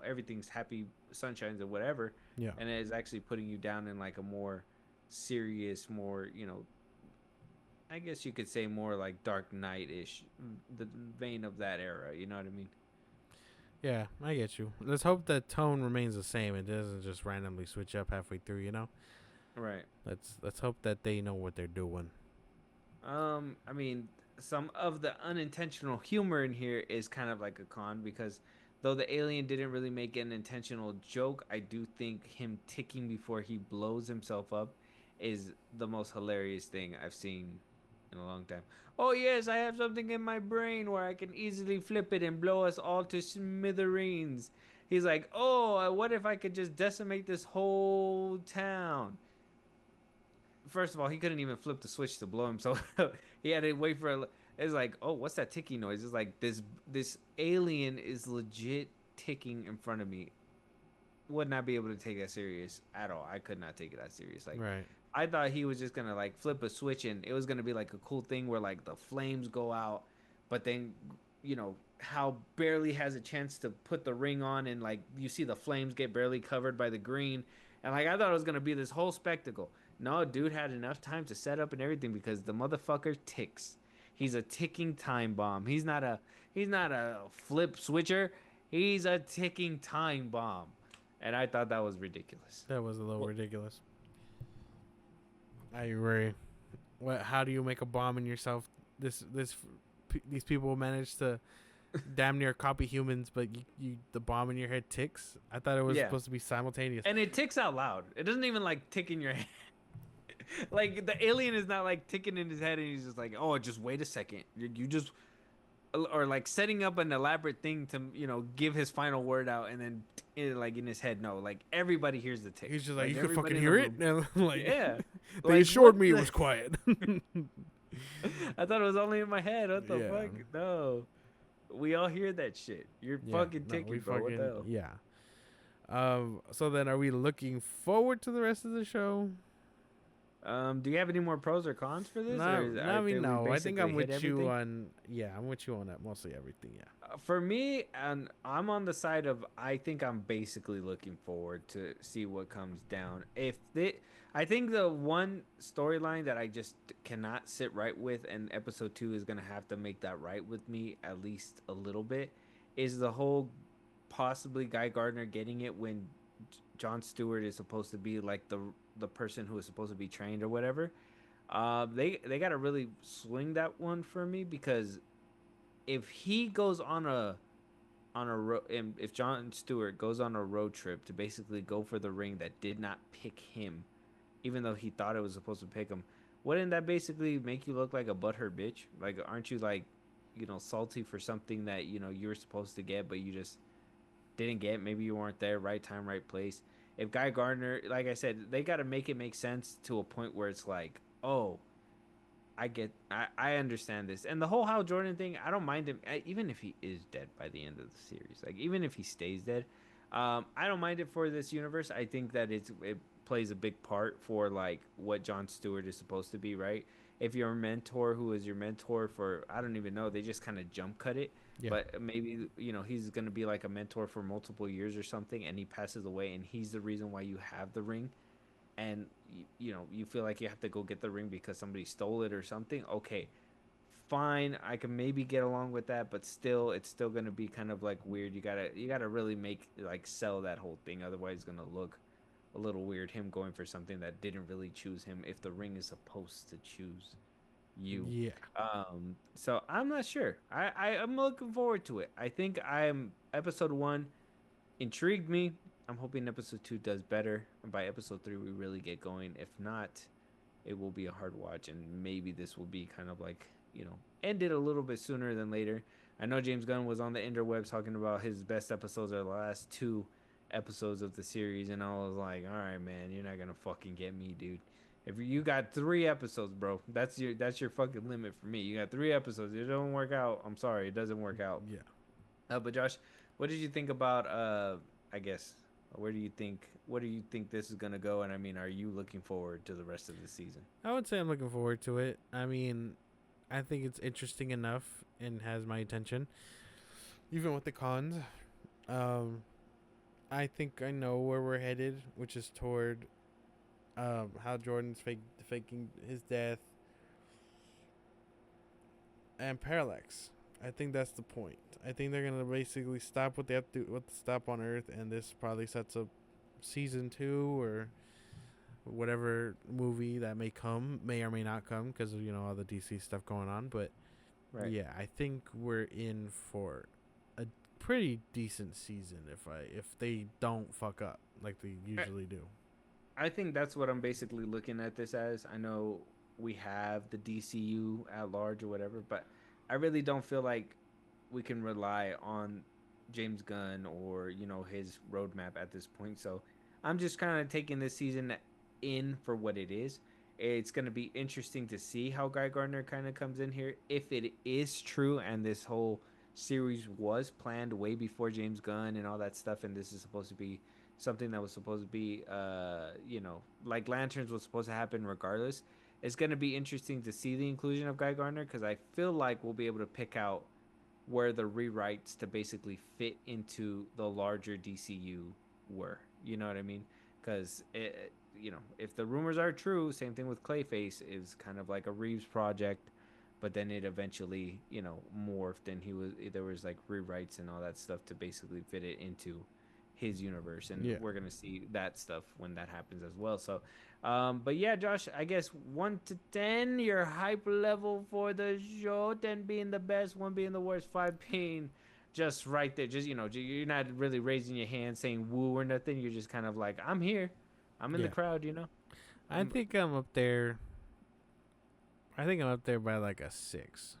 everything's happy sunshines or whatever, Yeah. and it's actually putting you down in like a more serious, more I guess you could say more like Dark Knight-ish, the vein of that era. You know what I mean? Yeah, I get you. Let's hope the tone remains the same. It doesn't just randomly switch up halfway through. Right. Let's hope that they know what they're doing. I mean, some of the unintentional humor in here is kind of like a con because though the alien didn't really make an intentional joke, I do think him ticking before he blows himself up is the most hilarious thing I've seen in a long time. Oh yes, I have something in my brain where I can easily flip it and blow us all to smithereens. He's like, "Oh, what if I could just decimate this whole town?" First of all, he couldn't even flip the switch to blow himself up. He had to wait for it's like, oh, what's that ticking noise? It's like this alien is legit ticking in front of me. Would not be able to take that serious at all. I could not take it that serious. Like, Right. I thought he was just gonna like flip a switch and it was gonna be like a cool thing where like the flames go out, but then how barely has a chance to put the ring on and like you see the flames get barely covered by the green, and like I thought it was gonna be this whole spectacle. No, dude had enough time to set up and everything because the motherfucker ticks. He's a ticking time bomb. He's not a flip switcher. He's a ticking time bomb. And I thought that was ridiculous. That was a little ridiculous. I agree. How do you make a bomb in yourself? These people manage to damn near copy humans, but the bomb in your head ticks. I thought it was supposed to be simultaneous. And it ticks out loud. It doesn't even like tick in your head. Like the alien is not like ticking in his head and he's just like, oh, just wait a second. You just, or like setting up an elaborate thing to give his final word out and then like in his head. No, like everybody hears the tick. He's just like you can everybody fucking in hear the it. room- And like, Yeah. they Like, assured what me it the- was quiet. I thought it was only in my head. What the Yeah. fuck? No. We all hear that shit. You're fucking ticking, bro. What the hell? Yeah. So then, are we looking forward to the rest of the show? Do you have any more pros or cons for this? No, or is- I mean, did we no. I think basically I'm hit with you everything? on. Yeah, I'm with you on that. Mostly everything. Yeah. For me, and I'm on the side of I think I'm basically looking forward to see what comes down. I think the one storyline that I just cannot sit right with, and episode 2 is gonna have to make that right with me at least a little bit, is the whole possibly Guy Gardner getting it when Jon Stewart is supposed to be like the person who is supposed to be trained or whatever. They got to really swing that one for me because if he goes on a if Jon Stewart goes on a road trip to basically go for the ring that did not pick him, even though he thought it was supposed to pick him, wouldn't that basically make you look like a butthurt bitch? Like, aren't you like, salty for something that you were supposed to get, but you just didn't get? Maybe you weren't there, right time, right place. If Guy Gardner, like I said, they got to make it make sense to a point where it's like, oh, I understand this. And the whole Hal Jordan thing, I don't mind him, even if he is dead by the end of the series. Like, even if he stays dead, I don't mind it for this universe. I think that it plays a big part for, like, what Jon Stewart is supposed to be, right? If your mentor, who is your mentor for, I don't even know, they just kind of jump cut it. Yeah. But maybe, he's going to be like a mentor for multiple years or something, and he passes away, and he's the reason why you have the ring. And, you feel like you have to go get the ring because somebody stole it or something. Okay, fine. I can maybe get along with that, but still, it's still going to be kind of like weird. You gotta really sell that whole thing. Otherwise, it's going to look a little weird, him going for something that didn't really choose him if the ring is supposed to choose you. Yeah. So I'm not sure. I'm looking forward to it. I think episode 1 intrigued me. I'm hoping episode 2 does better, and by episode 3 we really get going. If not, it will be a hard watch, and maybe this will be kind of like, ended a little bit sooner than later. I know James Gunn was on the interwebs talking about his best episodes are the last 2 episodes of the series, and I was like, all right, man, you're not gonna fucking get me, dude. If you got 3 episodes, bro, that's your fucking limit for me. You got 3 episodes. If it don't work out, I'm sorry, it doesn't work out. Yeah. But Josh, what did you think about I guess what do you think this is gonna go? And I mean, are you looking forward to the rest of the season? I would say I'm looking forward to it. I mean, I think it's interesting enough and has my attention, even with the cons. I think I know where we're headed, which is toward how Jordan's faking his death and Parallax. I think that's the point. I think they're gonna basically stop what they have to do, what to stop on Earth, and this probably sets up season 2 or whatever movie that may or may not come because of all the DC stuff going on. But Right. yeah, I think we're in for a pretty decent season if they don't fuck up like they usually do. I think that's what I'm basically looking at this as. I know we have the DCU at large or whatever, but I really don't feel like we can rely on James Gunn or, his roadmap at this point. So I'm just kind of taking this season in for what it is. It's going to be interesting to see how Guy Gardner kind of comes in here. If it is true and this whole series was planned way before James Gunn and all that stuff, and this is supposed to be something that was supposed to be, like Lanterns was supposed to happen regardless. It's going to be interesting to see the inclusion of Guy Gardner because I feel like we'll be able to pick out where the rewrites to basically fit into the larger DCU were. You know what I mean? Because, if the rumors are true, same thing with Clayface, is kind of like a Reeves project, but then it eventually, morphed and there was like rewrites and all that stuff to basically fit it into his universe, and we're gonna see that stuff when that happens as well. So but yeah, Josh, I guess 1 to 10 your hype level for the show, 10 being the best, 1 being the worst, 5 being just right there. Just you're not really raising your hand saying woo or nothing, you're just kind of like, I'm here, I'm in the crowd. I think I'm up there. I think I'm up there by like a 6.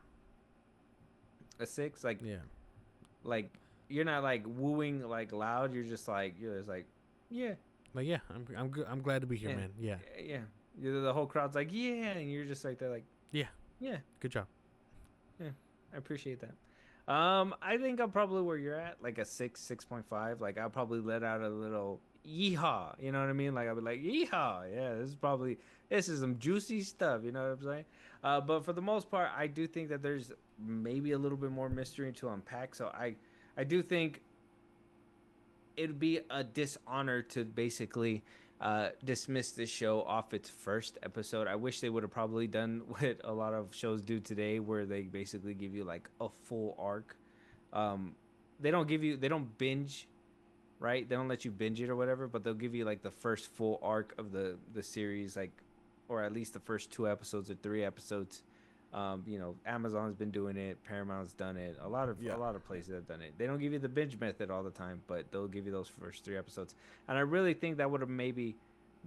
A 6, like like you're not like wooing like loud. You're just like yeah. Like I'm glad to be here, man. Yeah. Yeah. The whole crowd's like yeah, and you're just like they're like yeah. Good job. Yeah, I appreciate that. I think I'm probably where you're at, like a 6.5. Like I'll probably let out a little yeehaw. You know what I mean? Like I'll be like yeehaw. Yeah, this is some juicy stuff. You know what I'm saying? But for the most part, I do think that there's maybe a little bit more mystery to unpack. So I do think it'd be a dishonor to basically dismiss this show off its first episode. I wish they would have probably done what a lot of shows do today, where they basically give you like a full arc. They don't binge, right? They don't let you binge it or whatever, but they'll give you like the first full arc of the series, like, or at least the first 2 episodes or 3 episodes. Amazon's been doing it, Paramount's done it, a lot of places have done it. They don't give you the binge method all the time, but they'll give you those first 3 episodes, and I really think that would have maybe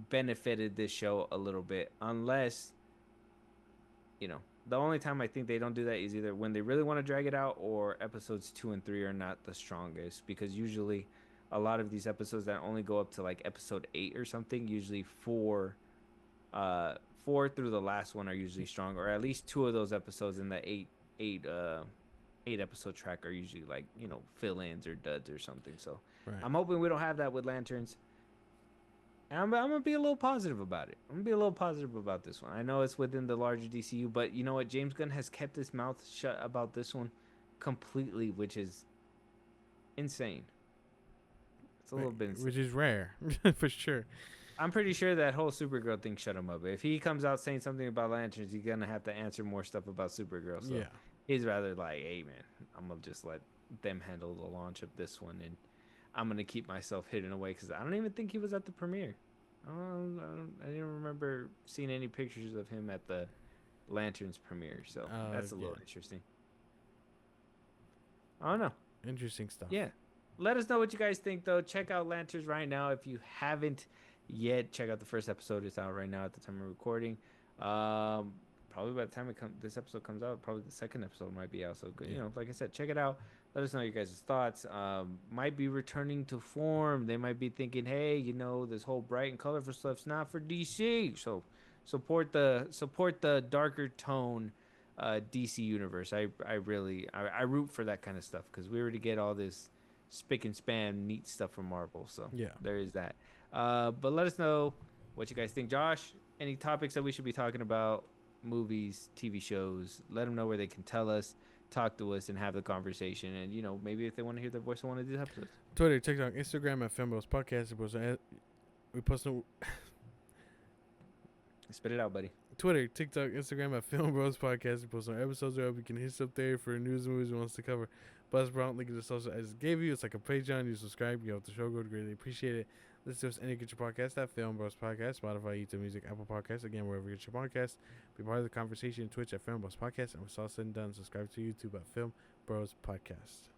benefited this show a little bit, unless the only time I think they don't do that is either when they really want to drag it out, or episodes 2 and 3 are not the strongest, because usually a lot of these episodes that only go up to like episode 8 or something, usually 4 through the last one are usually strong, or at least 2 of those episodes in the 8 episode track are usually like fill-ins or duds or something. So I'm hoping we don't have that with Lanterns, and I'm gonna be a little positive about it. I'm gonna be a little positive about this one. I know it's within the larger DCU, but you know what? James Gunn has kept his mouth shut about this one completely, which is insane. It's a little bit insane. Which is rare for sure. I'm pretty sure that whole Supergirl thing shut him up. If he comes out saying something about Lanterns, he's gonna have to answer more stuff about Supergirl. So he's rather like, hey man, I'm gonna just let them handle the launch of this one, and I'm gonna keep myself hidden away, because I don't even think he was at the premiere. I didn't remember seeing any pictures of him at the Lanterns premiere. So that's a little interesting. I don't know. Interesting stuff. Yeah. Let us know what you guys think, though. Check out Lanterns right now if you haven't yet. Check out the first episode. It's out right now at the time of recording. Probably by the time this episode comes out, probably the second episode might be out. So good, like I said, check it out. Let us know your guys' thoughts. Might be returning to form. They might be thinking, hey, this whole bright and colorful stuff's not for DC. So support the darker tone DC universe. I root for that kind of stuff, because we already get all this spick and span neat stuff from Marvel. So there is that. But let us know what you guys think. Josh, any topics that we should be talking about? Movies, TV shows, let them know where they can tell us talk to us and have the conversation. And, you know, maybe if they want to hear their voice on one of these episodes. Twitter, TikTok, Instagram at Film Bros Podcast. We post no Spit it out, buddy. Twitter, TikTok, Instagram at Film Bros Podcast. We post our episodes are up. You can hit us up there for news and movies we want us to cover. Buzzsprout, link in the social I just gave you. It's like a Patreon. You subscribe, you help the show grow. Greatly appreciate it. Listen to us any get your podcast at Film Bros Podcast, Spotify, YouTube Music, Apple Podcasts. Again, wherever you get your podcast. Be part of the conversation. Twitch at Film Bros Podcast. And when it's all said and done, subscribe to YouTube at Film Bros Podcast.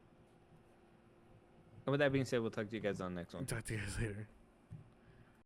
And with that being said, we'll talk to you guys on the next one. Talk to you guys later.